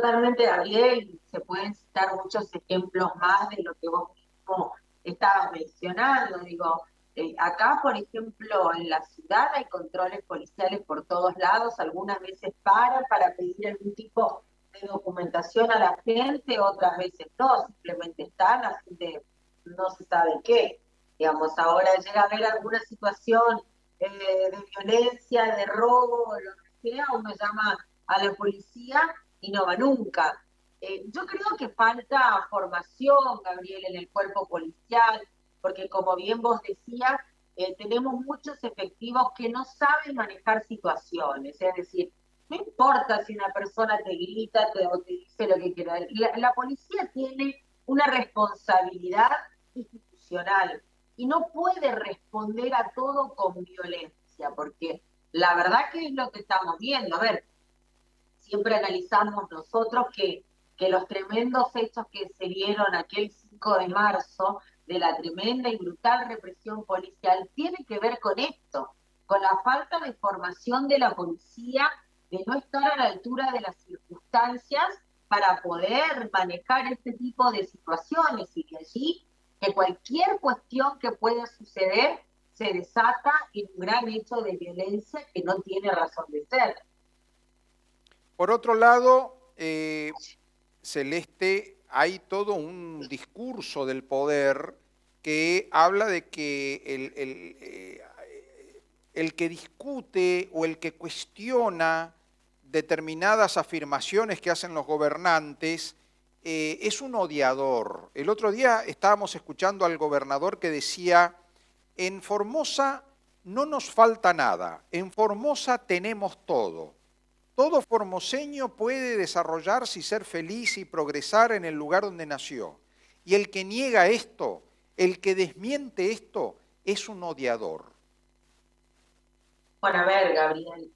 totalmente, Gabriel, y se pueden citar muchos ejemplos más de lo que vos mismo estabas mencionando. Digo, acá, por ejemplo, en la ciudad hay controles policiales por todos lados, algunas veces paran para pedir algún tipo de documentación a la gente, otras veces no, simplemente están, la gente no se sabe qué. Digamos, ahora llega a haber alguna situación de violencia, de robo, o lo que sea, uno llama a la policía y no va nunca. Yo creo que falta formación, Gabriel, en el cuerpo policial, porque como bien vos decías, tenemos muchos efectivos que no saben manejar situaciones, es decir, no importa si una persona te grita o te dice lo que quiera, la policía tiene una responsabilidad institucional y no puede responder a todo con violencia, porque la verdad que es lo que estamos viendo. A ver, siempre analizamos nosotros que los tremendos hechos que se dieron aquel 5 de marzo, de la tremenda y brutal represión policial, tiene que ver con esto, con la falta de formación de la policía, de no estar a la altura de las circunstancias para poder manejar este tipo de situaciones, y de allí que cualquier cuestión que pueda suceder se desata en un gran hecho de violencia que no tiene razón de ser. Por otro lado, Celeste, hay todo un discurso del poder que habla de que el que discute o el que cuestiona determinadas afirmaciones que hacen los gobernantes es un odiador. El otro día estábamos escuchando al gobernador que decía, en Formosa no nos falta nada, en Formosa tenemos todo. Todo formoseño puede desarrollarse y ser feliz y progresar en el lugar donde nació. Y el que niega esto, el que desmiente esto, es un odiador. Bueno, a ver, Gabriel,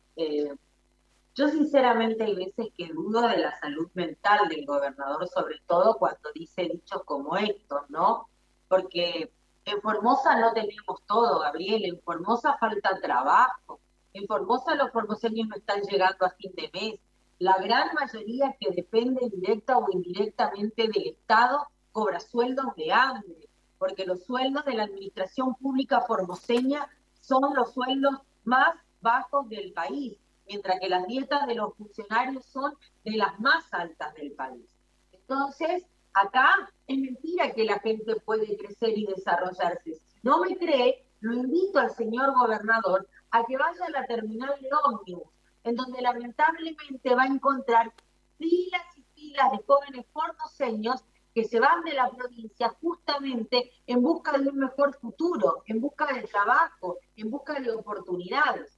yo sinceramente hay veces que dudo de la salud mental del gobernador, sobre todo cuando dice dichos como estos, ¿no? Porque en Formosa no tenemos todo, Gabriel, en Formosa falta trabajo, en Formosa los formoseños no están llegando a fin de mes, la gran mayoría que depende directa o indirectamente del Estado cobra sueldos de hambre, porque los sueldos de la administración pública formoseña son los sueldos más bajos del país, mientras que las dietas de los funcionarios son de las más altas del país. Entonces, acá es mentira que la gente puede crecer y desarrollarse. Si no me cree, lo invito al señor gobernador a que vaya a la terminal de ómnibus, en donde lamentablemente va a encontrar filas y filas de jóvenes formoseños que se van de la provincia justamente en busca de un mejor futuro, en busca de trabajo, en busca de oportunidades.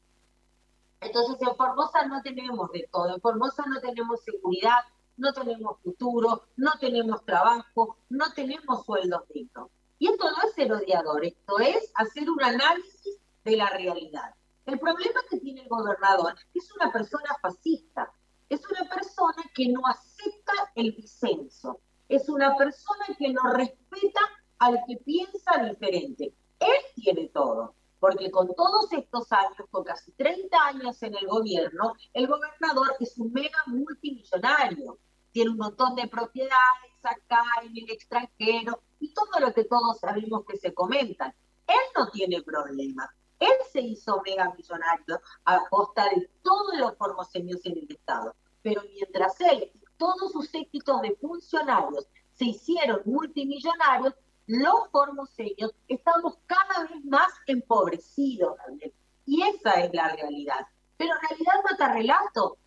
Entonces en Formosa no tenemos de todo, en Formosa no tenemos seguridad, no tenemos futuro, no tenemos trabajo, no tenemos sueldos dignos. Y esto no es ser odiador, esto es hacer un análisis de la realidad. El problema que tiene el gobernador es una persona fascista, es una persona que no acepta el disenso, es una persona que no respeta al que piensa diferente. Él tiene todo, porque con todos estos años, con casi 30 años en el gobierno, el gobernador es un mega multimillonario, tiene un montón de propiedades acá en el extranjero y todo lo que todos sabemos que se comentan. Él no tiene problema. Él se hizo mega millonario a costa de todos los formoseños en el Estado. Pero mientras él y todos sus séquitos de funcionarios se hicieron multimillonarios, los formoseños estamos cada vez más empobrecidos, Gabriel. Y esa es la realidad. Pero realidad mata relato.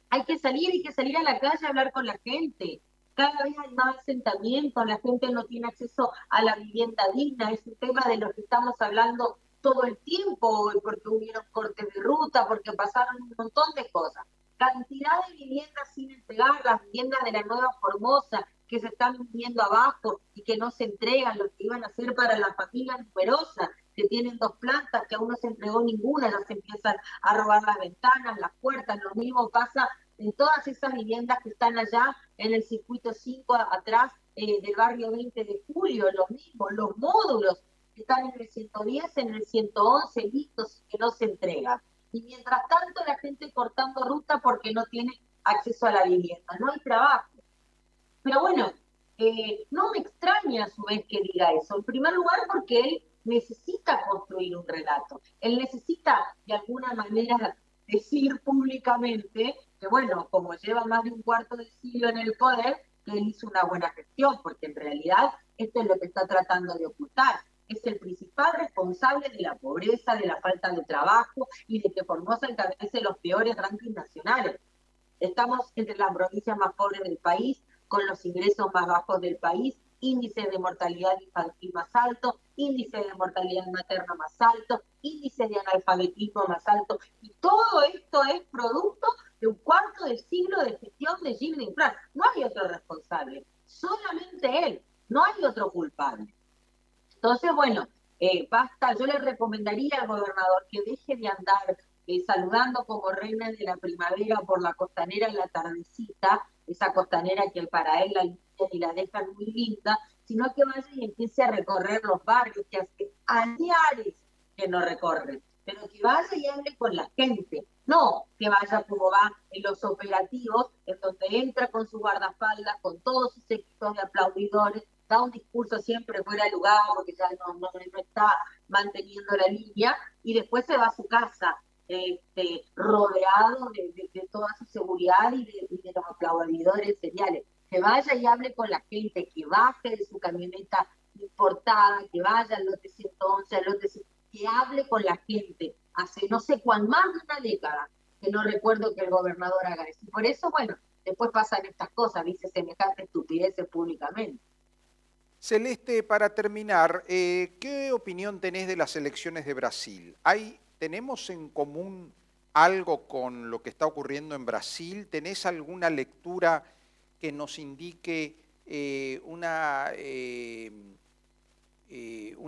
Hay que salir a la calle a hablar con la gente. Cada vez hay más asentamientos, la gente no tiene acceso a la vivienda digna, es un tema de lo que estamos hablando todo el tiempo, porque hubieron cortes de ruta, porque pasaron un montón de cosas. Cantidad de viviendas sin entregar, las viviendas de la Nueva Formosa, que se están viniendo abajo y que no se entregan, lo que iban a hacer para las familias numerosas, que tienen dos plantas, que aún no se entregó ninguna, ya se empiezan a robar las ventanas, las puertas, lo mismo pasa en todas esas viviendas que están allá en el circuito 5 atrás del barrio 20 de julio, lo mismo, los módulos que están en el 110, en el 111, listos y que no se entregan. Y mientras tanto la gente cortando ruta porque no tiene acceso a la vivienda, no hay trabajo. Pero bueno, no me extraña a su vez que diga eso. En primer lugar, porque él necesita construir un relato. Él necesita, de alguna manera, decir públicamente que, bueno, como lleva más de un cuarto de siglo en el poder, que él hizo una buena gestión, porque en realidad esto es lo que está tratando de ocultar. Es el principal responsable de la pobreza, de la falta de trabajo y de que Formosa encabece los peores rankings nacionales. Estamos entre las provincias más pobres del país, con los ingresos más bajos del país, índice de mortalidad infantil más alto, índice de mortalidad materna más alto, índice de analfabetismo más alto. Y todo esto es producto de un cuarto de siglo de gestión de Gilles Infran. No hay otro responsable, solamente él, no hay otro culpable. Entonces, bueno, basta, yo le recomendaría al gobernador que deje de andar saludando como reina de la primavera por la costanera en la tardecita, esa costanera que para él la limpian y la dejan muy linda, sino que vaya y empiece a recorrer los barrios que hace años que no recorre, pero que vaya y hable con la gente, no que vaya como va en los operativos, en donde entra con su guardaespaldas, con todos sus equipos de aplaudidores, da un discurso siempre fuera de lugar porque ya no está manteniendo la línea y después se va a su casa rodeado de toda su seguridad y de los aplaudidores seriales. Que vaya y hable con la gente, que baje de su camioneta importada, que vaya al lote 111, al lote 100, que hable con la gente. Hace no sé cuán más de una década que no recuerdo que el gobernador haga eso. Y por eso, bueno, después pasan estas cosas, dice semejante estupideces públicamente. Celeste, para terminar, ¿qué opinión tenés de las elecciones de Brasil? ¿Tenemos en común algo con lo que está ocurriendo en Brasil? ¿Tenés alguna lectura que nos indique una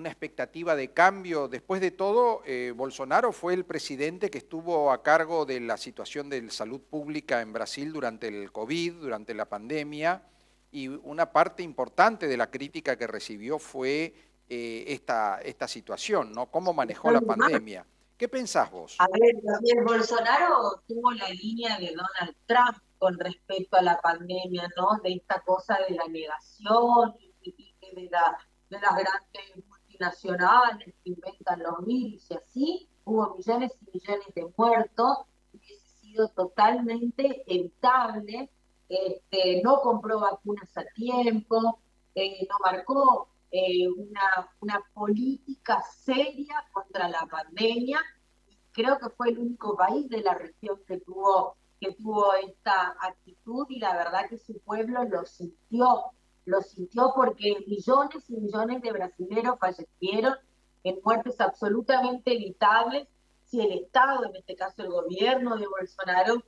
expectativa de cambio? Después de todo, Bolsonaro fue el presidente que estuvo a cargo de la situación de salud pública en Brasil durante el COVID, durante la pandemia, y una parte importante de la crítica que recibió fue esta situación, ¿no? ¿Cómo manejó la pandemia? ¿Qué pensás vos? A ver, también Bolsonaro tuvo la línea de Donald Trump con respecto a la pandemia, ¿no? De esta cosa de la negación y de las grandes multinacionales que inventan los virus y así. Hubo millones y millones de muertos, hubiese sido totalmente evitable. No compró vacunas a tiempo, no marcó una política seria contra la pandemia. Creo que fue el único país de la región que tuvo esta actitud y la verdad que su pueblo lo sintió porque millones y millones de brasileños fallecieron en muertes absolutamente evitables si el Estado, en este caso el gobierno de Bolsonaro,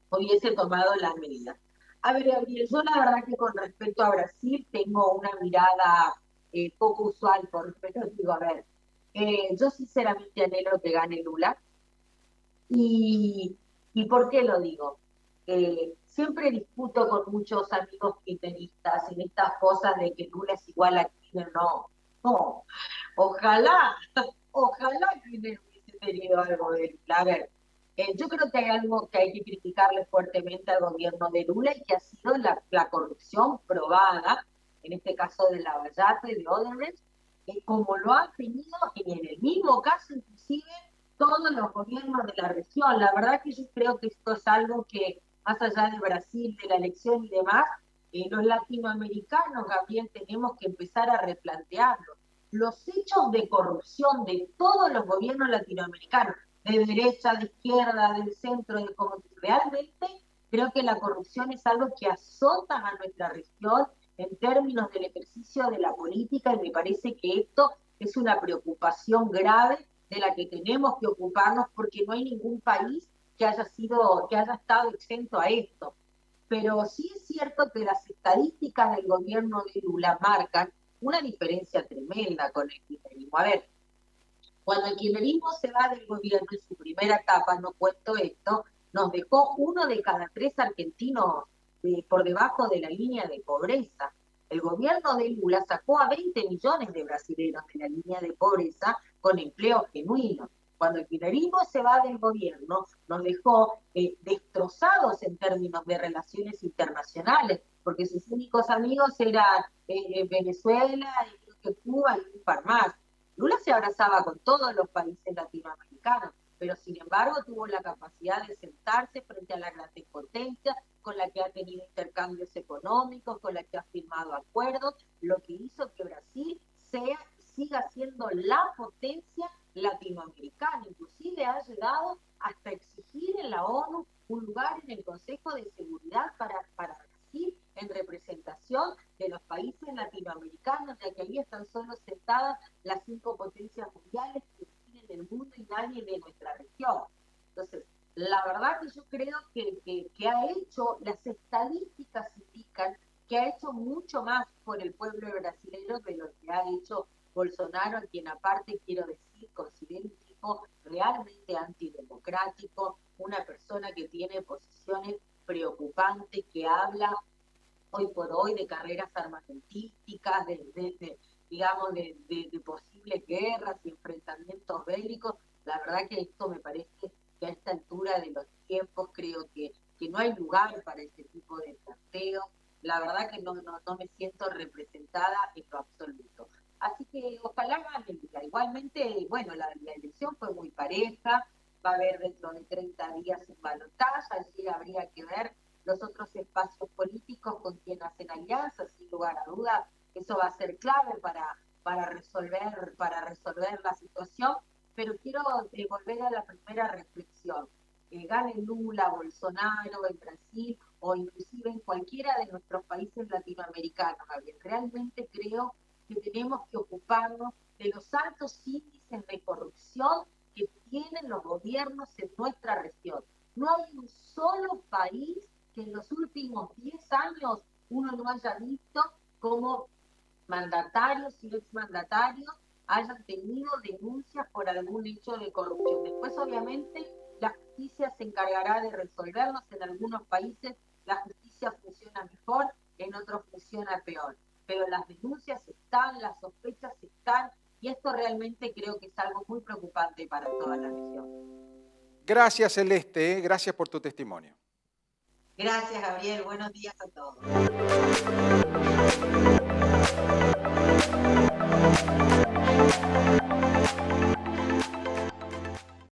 hubiese tomado las medidas. A ver, Gabriel, yo la verdad que con respecto a Brasil tengo una mirada poco usual, por respeto, digo, a ver, yo sinceramente anhelo que gane Lula. ¿Y por qué lo digo? Siempre discuto con muchos amigos kirchneristas en estas cosas de que Lula es igual a Kirchner, no. No, ojalá, ojalá Kirchner hubiese tenido algo de Lula. A ver, yo creo que hay algo que hay que criticarle fuertemente al gobierno de Lula y que ha sido la corrupción probada, en este caso de Lavallato y de Odebrecht, como lo han tenido y en el mismo caso inclusive todos los gobiernos de la región. La verdad que yo creo que esto es algo que, más allá de Brasil, de la elección y demás, los latinoamericanos, Gabriel, tenemos que empezar a replantearlo. Los hechos de corrupción de todos los gobiernos latinoamericanos, de derecha, de izquierda, del centro, de como realmente creo que la corrupción es algo que azota a nuestra región en términos del ejercicio de la política y me parece que esto es una preocupación grave de la que tenemos que ocuparnos porque no hay ningún país que haya estado exento a esto. Pero sí es cierto que las estadísticas del gobierno de Lula marcan una diferencia tremenda con el kirchnerismo. A ver, cuando el kirchnerismo se va del gobierno en su primera etapa, no cuento esto, nos dejó uno de cada tres argentinos por debajo de la línea de pobreza. El gobierno de Lula sacó a 20 millones de brasileños de la línea de pobreza con empleo genuino. Cuando el kirchnerismo se va del gobierno, nos dejó destrozados en términos de relaciones internacionales, porque sus únicos amigos eran Venezuela y creo que Cuba y un par más. Lula se abrazaba con todos los países latinoamericanos, pero sin embargo tuvo la capacidad de sentarse frente a la gran potencia, con la que ha tenido intercambios económicos, con la que ha firmado acuerdos, lo que hizo que Brasil siga siendo la potencia latinoamericana. Inclusive ha llegado hasta exigir en la ONU un lugar en el Consejo de Seguridad para Brasil en representación de los países latinoamericanos, ya que ahí están solo sentadas las 5 potencias mundiales que tienen el mundo y nadie de nuestra región. Entonces, la verdad que yo creo que ha hecho, las estadísticas indican que ha hecho mucho más por el pueblo brasileño de lo que ha hecho Bolsonaro, a quien aparte quiero decir, considero un tipo realmente antidemocrático, una persona que tiene posiciones preocupantes, que habla hoy por hoy de carreras armamentísticas, digamos, de posibles guerras y enfrentamientos bélicos. La verdad que esto me parece que a esta altura de los tiempos creo que no hay lugar para este tipo de planteo. La verdad que no me siento representada en lo absoluto. Así que ojalá gane Lula. Igualmente, bueno, la elección fue muy pareja, va a haber dentro de 30 días un balotaje, allí habría que ver los otros espacios políticos con quien hacen alianzas, sin lugar a dudas. Eso va a ser clave para resolver la situación, pero quiero volver a la primera reflexión. Gane Lula, Bolsonaro en Brasil o inclusive en cualquiera de nuestros países latinoamericanos. Realmente creo que tenemos que ocuparnos de los altos índices de corrupción que tienen los gobiernos en nuestra región. No hay un solo país que en los últimos 10 años uno no haya visto como mandatarios y exmandatarios hayan tenido denuncias por algún hecho de corrupción. Después, obviamente, la justicia se encargará de resolverlos. En algunos países la justicia funciona mejor, en otros funciona peor. Pero las denuncias están, las sospechas están, y esto realmente creo que es algo muy preocupante para toda la región. Gracias, Celeste, gracias por tu testimonio. Gracias, Gabriel. Buenos días a todos.